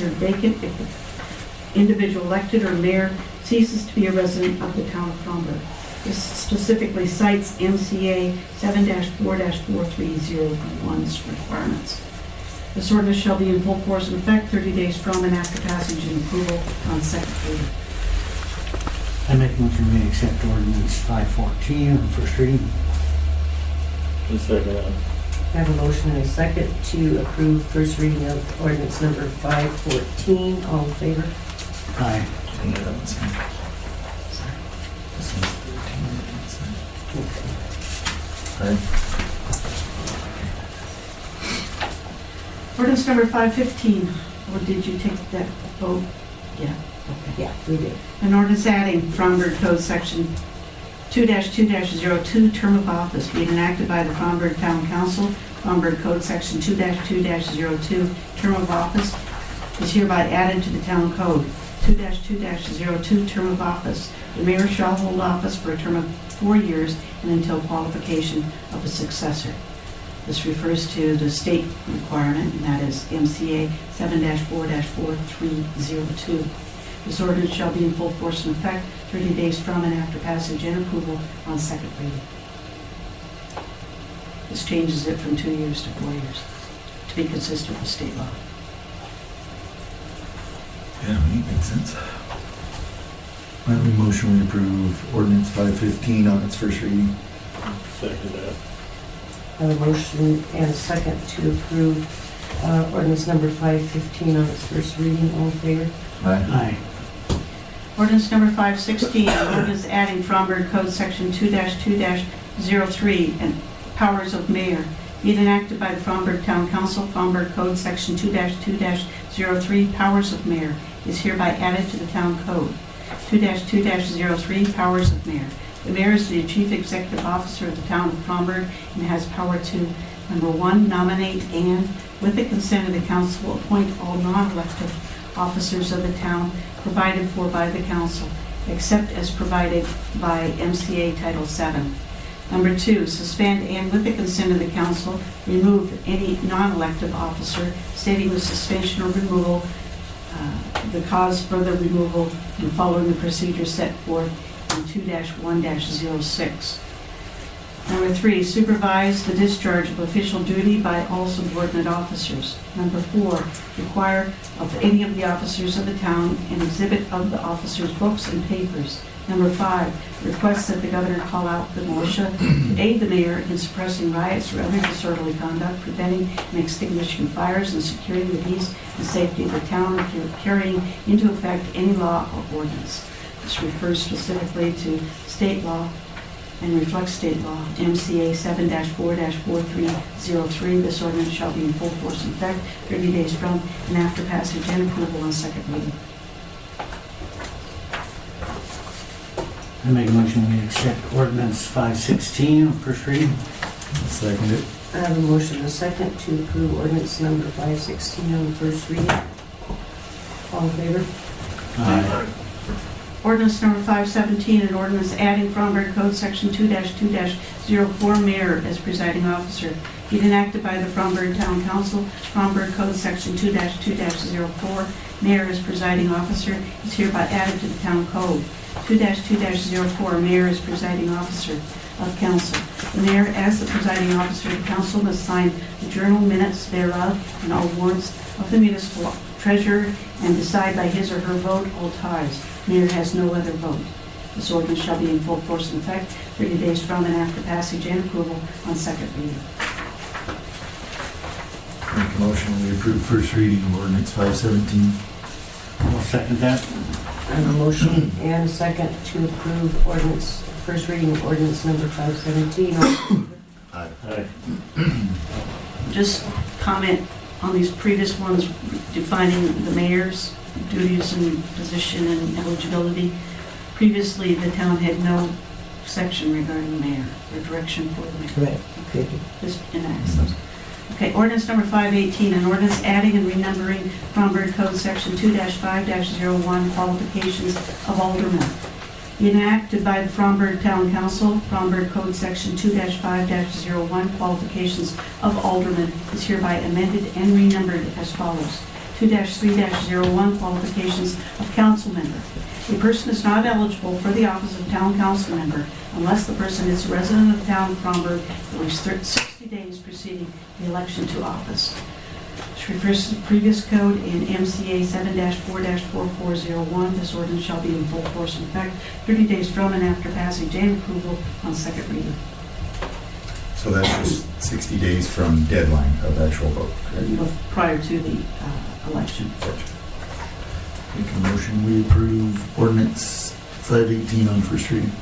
or vacant if the individual elected or mayor ceases to be a resident of the town of Fromberg. This specifically cites MCA 7-4-43011's requirements. This ordinance shall be in full force and effect 30 days from and after passage and approval on second reading. I make a motion we accept ordinance 514 on first reading. I'll second that. I have a motion and a second to approve first reading of ordinance number 514. All in favor? Aye. Ordinance number 515. Or did you take that vote? Yeah. Okay. Yeah, we did. An ordinance adding Fromberg Code Section 2-2-02, term of office, being enacted by the Fromberg Town Council. Fromberg Code Section 2-2-02, term of office, is hereby added to the Town Code. 2-2-02, term of office. The mayor shall hold office for a term of 4 years and until qualification of a successor. This refers to the state requirement, and that is MCA 7-4-4302. This ordinance shall be in full force and effect 30 days from and after passage and approval on second reading. This changes it from 2 years to 4 years to be consistent with state law. Yeah, makes sense. I have a motion we approve ordinance 515 on its first reading. Second that. I have a motion and a second to approve ordinance number 515 on its first reading. All in favor? Aye. Ordinance number 516, an ordinance adding Fromberg Code Section 2-2-03 and powers of mayor. Being enacted by the Fromberg Town Council, Fromberg Code Section 2-2-03, powers of mayor, is hereby added to the Town Code. 2-2-03, powers of mayor. The mayor is the chief executive officer of the town of Fromberg and has power to, number 1, nominate and, with the consent of the council, appoint all non-elected officers of the town provided for by the council, except as provided by MCA Title VII. Number 2, suspend and, with the consent of the council, remove any non-elected officer, stating the suspension or removal, the cause for the removal, and following the procedure set forth in 2-1-06. Number 3, supervise the discharge of official duty by all subordinate officers. Number 4, require of any of the officers of the town an exhibit of the officers' books and papers. Number 5, request that the governor call out the militia to aid the mayor in suppressing riots or other disorderly conduct, preventing and extinguishing fires, and securing the peace and safety of the town, or carrying into effect any law or ordinance. This refers specifically to state law and reflects state law. MCA 7-4-4303. This ordinance shall be in full force and effect 30 days from and after passage and approval on second reading. I make a motion we accept ordinance 516 on first reading. Second it. I have a motion and a second to approve ordinance number 516 on the first reading. All in favor? Aye. Ordinance number 517, an ordinance adding Fromberg Code Section 2-2-04, mayor as presiding officer. Being enacted by the Fromberg Town Council, Fromberg Code Section 2-2-04, mayor as presiding officer, is hereby added to the Town Code. 2-2-04, mayor as presiding officer of council. The mayor, as the presiding officer of the council, must sign the journal minutes thereof and all warrants of the municipal treasurer and decide by his or her vote all ties. Mayor has no other vote. This ordinance shall be in full force and effect 30 days from and after passage and approval on second reading. Make a motion we approve first reading of ordinance 517. I'll second that. I have a motion and a second to approve ordinance, first reading of ordinance number 517. All in favor? Aye. Aye. Just comment on these previous ones defining the mayor's duties and position and eligibility. Previously, the town had no section regarding the mayor or direction for the mayor. Right. Okay. Just enacts those. Okay, ordinance number 518, an ordinance adding and renumbering Fromberg Code Section 2-5-01, qualifications of aldermen. Enacted by the Fromberg Town Council, Fromberg Code Section 2-5-01, qualifications of aldermen, is hereby amended and renumbered as follows. 2-3-01, qualifications of council member. A person is not eligible for the office of town council member unless the person is a resident of the town of Fromberg for at least 60 days preceding the election to office. This refers to the previous code in MCA 7-4-4401. This ordinance shall be in full force and effect 30 days from and after passage and approval on second reading. So that's just 60 days from deadline of actual vote, correct? Prior to the election. Make a motion, we approve ordinance 518 on first reading.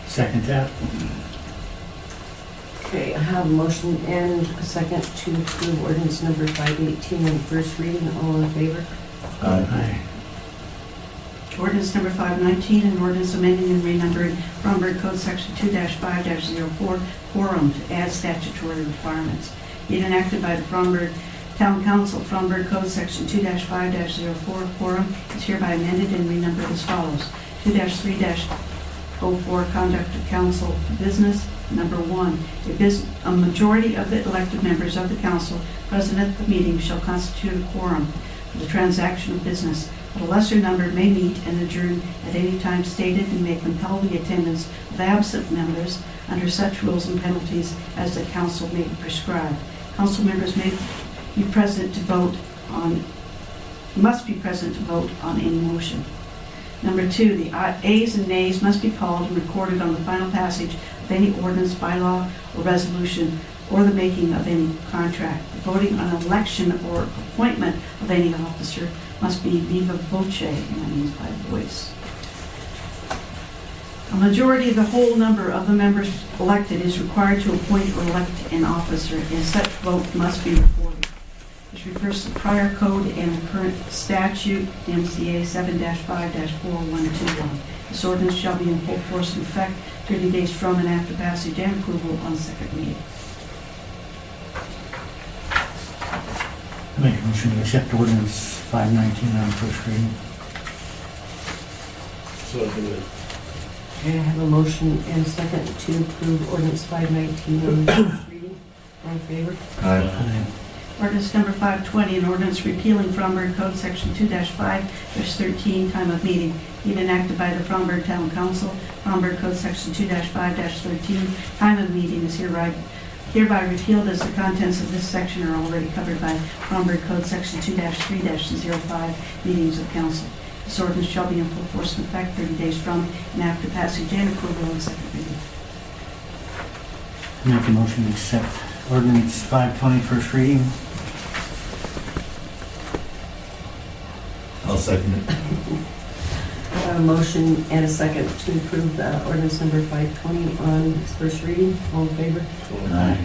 Second that. Okay, I have a motion and a second to approve ordinance number 518 on first reading. All in favor? Aye. Ordinance number 519, an ordinance amending and renumbering Fromberg Code Section 2-5-04, quorum to add statutory requirements. Being enacted by the Fromberg Town Council, Fromberg Code Section 2-5-04, quorum is hereby amended and renumbered as follows. 2-3-04, conduct of council business. Number 1, a majority of the elected members of the council present at the meeting shall constitute a quorum for the transaction of business. But a lesser number may meet and adjourn at any time stated and may compel the attendance of absent members under such rules and penalties as the council may prescribe. Council members must be present to vote on any motion. Number 2, the ayes and nays must be called and recorded on the final passage of any ordinance, bylaw, or resolution, or the making of any contract. The voting on election or appointment of any officer must be viva voce, and that means by voice. A majority of the whole number of the members elected is required to appoint or elect an officer, and such vote must be recorded. This refers to the prior code and the current statute, MCA 7-5-4121. This ordinance shall be in full force and effect 30 days from and after passage and approval on second reading. I make a motion to accept ordinance 519 on first reading. Seconded. Okay, I have a motion and a second to approve ordinance 519 on first reading. All in favor? Aye. Ordinance number 520, an ordinance repealing Fromberg Code Section 2-5-13, time of meeting, being enacted by the Fromberg Town Council. Fromberg Code Section 2-5-13, time of meeting is hereby repealed as the contents of this section are already covered by Fromberg Code Section 2-3-05, meetings of council. This ordinance shall be in full force and effect 30 days from and after passage and approval on second reading. I make a motion to accept ordinance 520 first reading. I'll second it. I have a motion and a second to approve ordinance number 520 on its first reading. All in favor? Aye.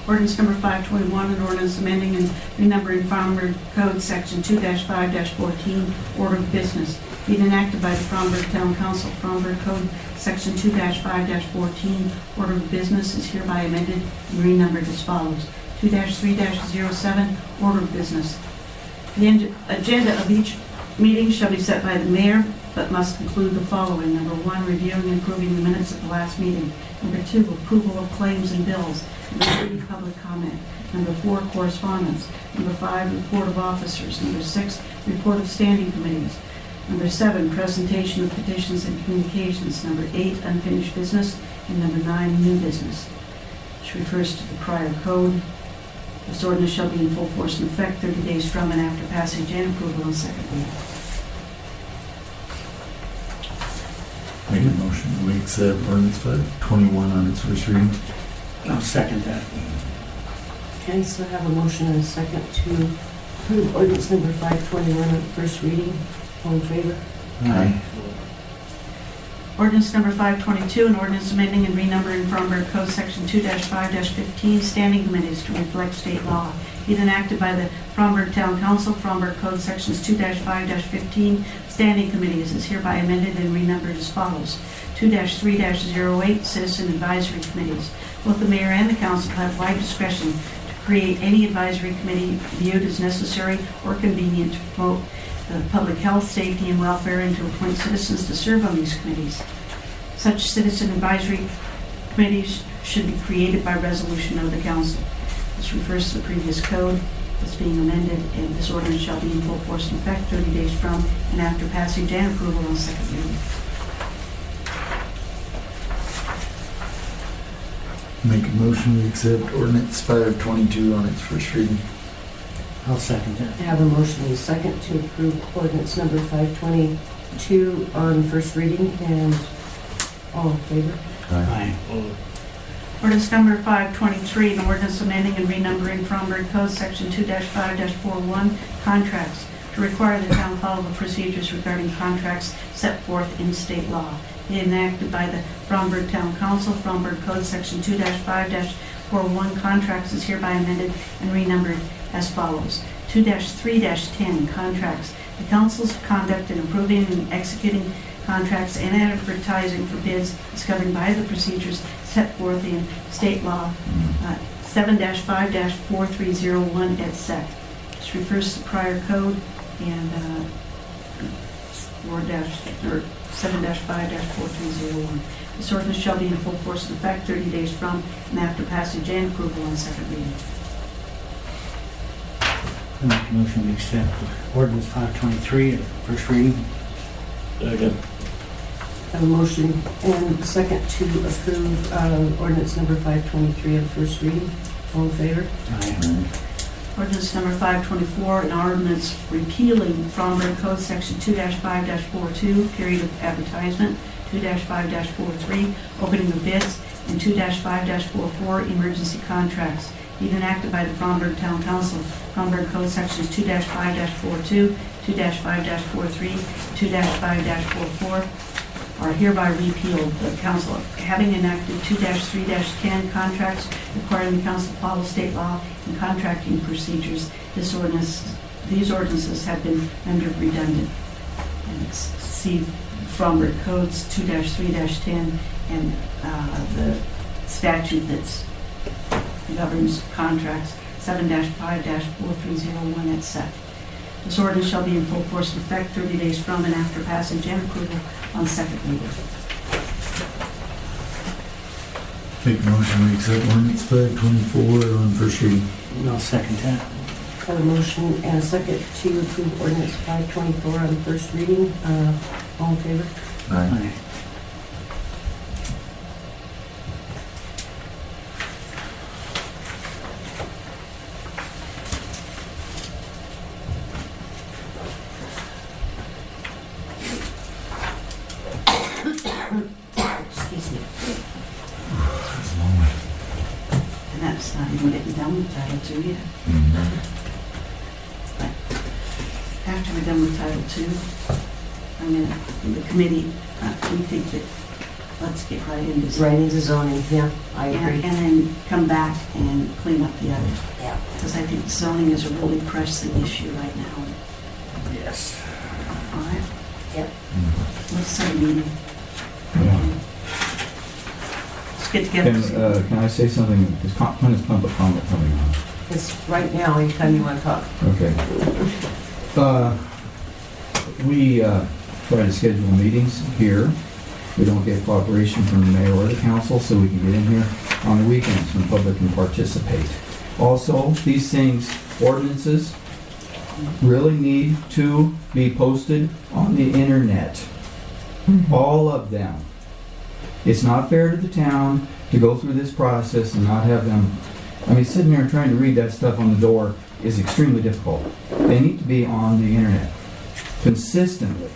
Ordinance number 521, an ordinance amending and renumbering Fromberg Code Section 2-5-14, order of business, being enacted by the Fromberg Town Council. Fromberg Code Section 2-5-14, order of business is hereby amended and renumbered as follows. 2-3-07, order of business. The agenda of each meeting shall be set by the mayor, but must include the following. Number 1, reviewing and approving the minutes of the last meeting. Number 2, approval of claims and bills. Number 3, public comment. Number 4, correspondence. Number 5, report of officers. Number 6, report of standing committees. Number 7, presentation of petitions and communications. Number 8, unfinished business. And number 9, new business, which refers to the prior code. This ordinance shall be in full force and effect 30 days from and after passage and approval on second reading. Make a motion, we accept ordinance 521 on its first reading. I'll second that. Okay, so I have a motion and a second to approve ordinance number 521 on first reading. All in favor? Aye. Ordinance number 522, an ordinance amending and renumbering Fromberg Code Section 2-5-15, standing committees to reflect state law. Being enacted by the Fromberg Town Council, Fromberg Code Sections 2-5-15, standing committees is hereby amended and renumbered as follows. 2-3-08, citizen advisory committees. Both the mayor and the council have wide discretion to create any advisory committee viewed as necessary or convenient to promote public health, safety, and welfare, and to appoint citizens to serve on these committees. Such citizen advisory committees should be created by resolution of the council. This refers to the previous code. is being amended, and this ordinance shall be in full force and effect 30 days from and after passage and approval on second reading. Make a motion, we accept ordinance 522 on its first reading. I'll second that. I have a motion and a second to approve ordinance number 522 on first reading, and all in favor? Aye. Ordinance number 523, an ordinance amending and renumbering Fromberg Code Section 2-5-41, contracts, to require the town follow the procedures regarding contracts set forth in state law. Enacted by the Fromberg Town Council, Fromberg Code Section 2-5-41, contracts is hereby amended and renumbered as follows. 2-3-10, contracts. The council's conduct in approving and executing contracts and advertising for bids is governed by the procedures set forth in state law 7-5-4301 et sec. This refers to prior code and 7-5-4301. This ordinance shall be in full force and effect 30 days from and after passage and approval on second reading. I make a motion we accept ordinance 523 at first reading. Second. I have a motion and a second to approve ordinance number 523 on first reading. All in favor? Aye. Ordinance number 524, an ordinance repealing Fromberg Code Section 2-5-42, period of advertisement, 2-5-43, opening of bids, and 2-5-44, emergency contracts. Being enacted by the Fromberg Town Council, Fromberg Code Sections 2-5-42, 2-5-43, 2-5-44 are hereby repealed. The council, having enacted 2-3-10 contracts requiring the council to follow state law and contracting procedures, these ordinances have been rendered redundant. And it's see Fromberg Codes 2-3-10 and the statute that's governs contracts 7-5-4301 et sec. This ordinance shall be in full force and effect 30 days from and after passage and approval on second reading. Make a motion, we accept ordinance 524 on first reading. I'll second that. I have a motion and a second to approve ordinance 524 on first reading. All in favor? Aye. Aye. Excuse me. That's a long way. And that's not even getting done with Title II yet. After we're done with Title II, the committee, we think that let's get right into Right into zoning, yeah, I agree. and then come back and clean up the others. Yeah. Because I think zoning is a really pressing issue right now. Yes. All right? Yep. Let's set a meeting. Yeah. Let's get together. Can I say something? When is public comment coming on? It's right now, anytime you want to talk. Okay. We try to schedule meetings here. We don't get cooperation from the mayor or the council, so we can get in here on the weekends when the public can participate. Also, these things, ordinances, really need to be posted on the internet. All of them. It's not fair to the town to go through this process and not have them, sitting there and trying to read that stuff on the door is extremely difficult. They need to be on the internet consistently.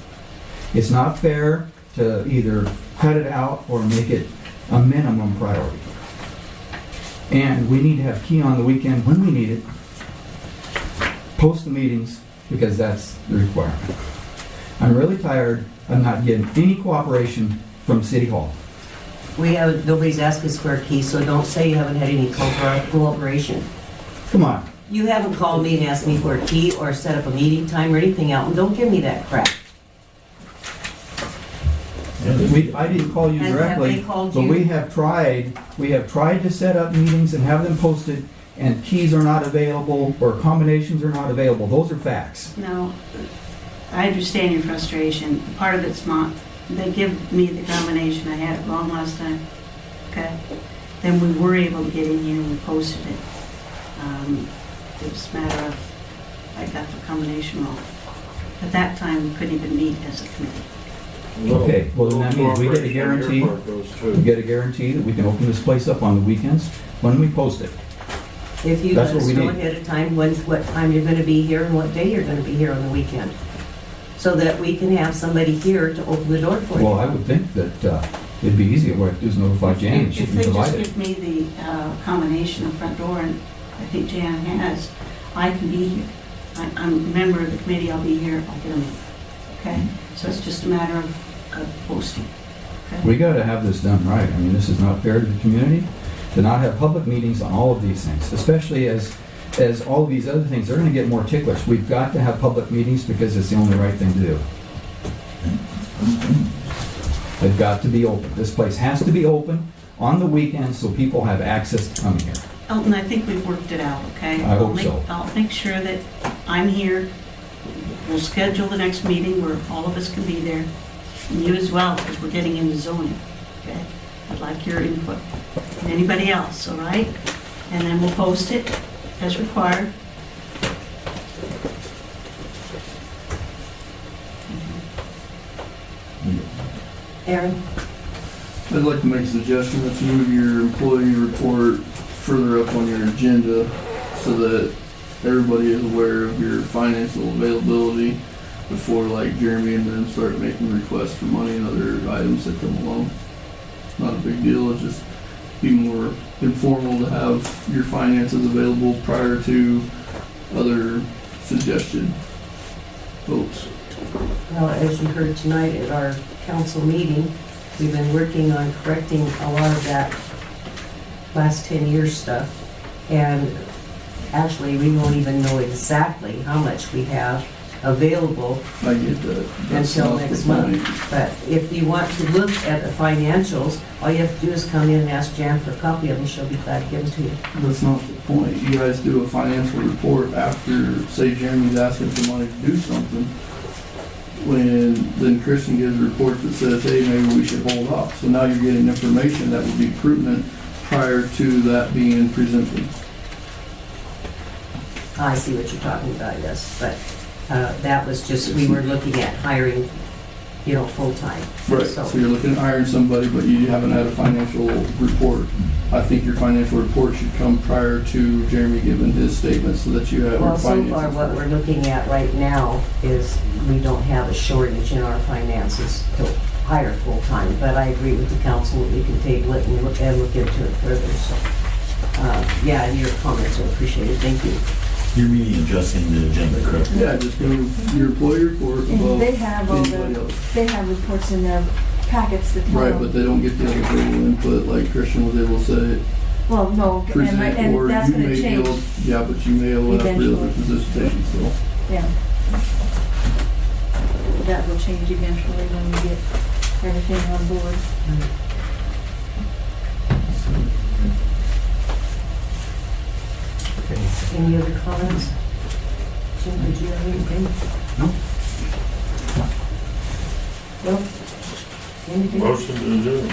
It's not fair to either cut it out or make it a minimum priority. And we need to have key on the weekend when we need it. Post the meetings because that's the requirement. I'm really tired of not getting any cooperation from City Hall. Nobody's asked us for a key, so don't say you haven't had any cooperation. Come on. You haven't called me and asked me for a key or set up a meeting time or anything else, and don't give me that crap. I didn't call you Have they directly, called but you? we have tried to set up meetings and have them posted, and keys are not available, or combinations are not available. Those are facts. No, I understand your frustration. Part of it's they give me the combination. I had it wrong last time. Okay? Then we were able to get in here and we posted it. It was a matter of, I got the combination wrong. At that time, we couldn't even meet as a committee. Okay, well, then that means we get a Cooperation on your guarantee. part goes too. We get a guarantee that we can open this place up on the weekends when we post it. If you That's let what us we know need. ahead of time what time you're gonna be here and what day you're gonna be here on the weekend, so that we can have somebody here to open the door for Well, you. I would think that it'd be easy. What I have to do is notify Jan, and she If can they provide just it. give me the combination of front door, and I think Jan has, I can be here. I'm a member of the committee, I'll be here, I'll get them in. Okay? So it's just a matter of posting. Okay? We gotta have this done right. I mean, this is not fair to the community to not have public meetings on all of these things, especially as all of these other things, they're gonna get more ticklish. We've got to have public meetings because it's the only right thing to do. They've got to be open. This place has to be open on the weekends so people have access to come here. Elton, I think we've worked it out, okay? I hope so. I'll make sure that I'm here. We'll schedule the next meeting where all of us can be there, and you as well, because we're getting into zoning, okay? I'd like your input, and anybody else, all right? And then we'll post it as required. Aaron? I'd like to make a suggestion that you move your employee report further up on your agenda so that everybody is aware of your financial availability before like Jeremy and them start making requests for money and other items that come along. Not a big deal, it's just be more informal to have your finances available prior to other suggested votes. Well, as you heard tonight at our council meeting, we've been working on correcting a lot of that last 10 years stuff. And actually, we won't even know exactly how much we have available I get that. That's until not the next month. point. But if you want to look at the financials, all you have to do is come in and ask Jan for a copy of them. She'll be glad to give them to you. That's not the point. You guys do a financial report after, say Jeremy's asking for money to do something. When then Christian gives a report that says, hey, maybe we should hold off. So now you're getting information that would be prudent prior to that being presented. I see what you're talking about, yes. But that was just, we were looking at hiring, full-time. Right. So- So you're looking at hiring somebody, but you haven't had a financial report. I think your financial report should come prior to Jeremy giving his statement so that you have your Well, so finances. far, what we're looking at right now is we don't have a shortage in our finances to hire full-time, but I agree with the council that we can table it and look into it further, so. Yeah, and your comments are appreciated, thank you. You're meaning adjusting the agenda, correct? Yeah, just move your employee report And above they have all anybody the, else. they have reports in their packets that tell Right, them. but they don't get the other verbal input like Christian was able to say. Well, no, Present, and or that's you gonna may be able, change, yeah, but you may be able to have the other position still. yeah. That will change eventually when we get everything on board. Any other comments? Jim, did you have anything? No. No? Anything? Motion to adjourn.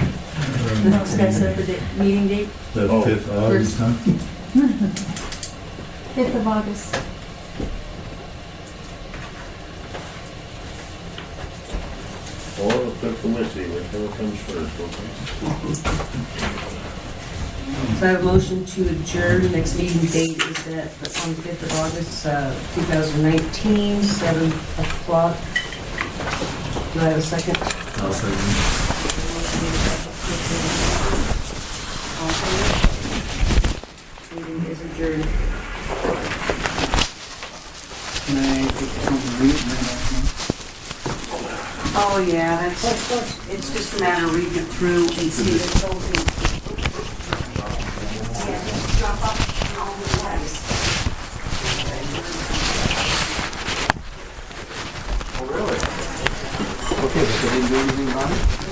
The next guy set the meeting date, The Oh. 5th of August, huh? 5th of August. Or the fifth of Missy, whichever comes first, okay? So I have a motion to adjourn. Next meeting date is on the 5th of August, 2019, 7 o'clock. Do I have a second? I'll Meeting is adjourned. Can I take something to read? Oh, yeah, it's just a matter of reading it through and see if it's open. Yeah, just drop off all the lights. Oh, really? Okay, but they didn't do anything about it?